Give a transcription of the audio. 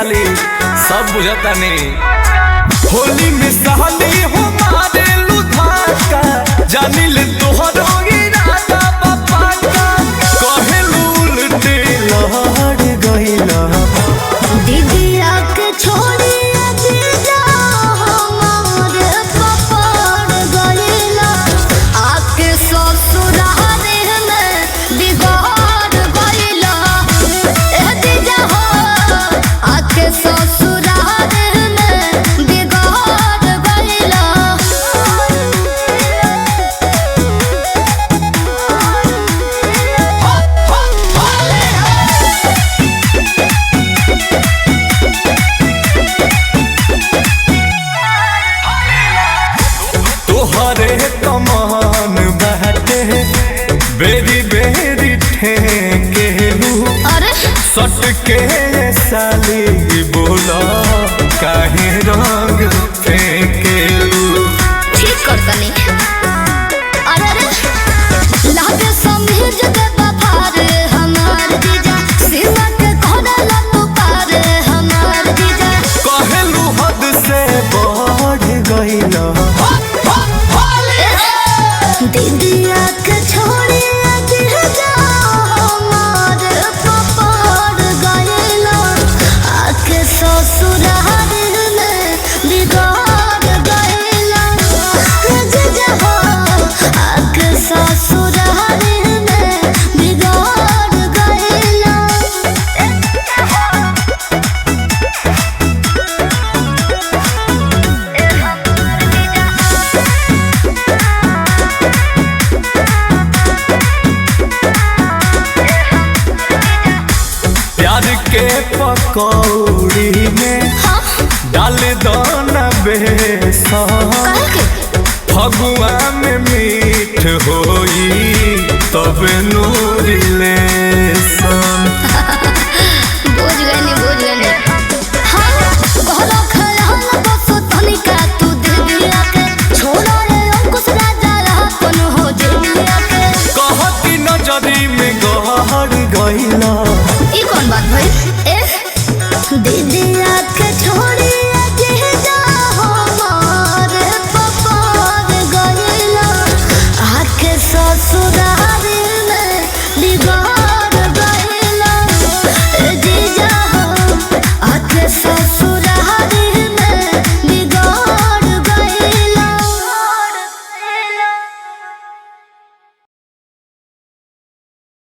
साली सब बुझता नहीं। होली में साली हो मारे लुधाका जानी ले तोहरो इरादा बापा का कहे उल्टे लहड़ गइला दीदिया के छोड़ी दीजा हमारे पपड़ गइला आके ससुराल में बिगाड़ गइला ए दीजा हो आके ससुराल में बिगाड़ गइला। तोहरे कमान बहते बेरी बेरी ठेकेलू अरे सट के साली बोला काहे रंग फेंकेलू। ठीक कर तनी अरे रे लागे समझ दे बाफार हमार दीजा सीमा के कोडला पुकार हमार दीजा कहलू हद से बढ़ गइला दीदिया के छोड़ी दीजा हमार पपड़ गइला आके ससुराल में बिगाड़ गइला दीजा हो आके ससुराल में बिगाड़ गइला। प्यार के पकौड़ी में डाल दो न बेसन फगुआ में मीठ होई तब नूरिलेसन।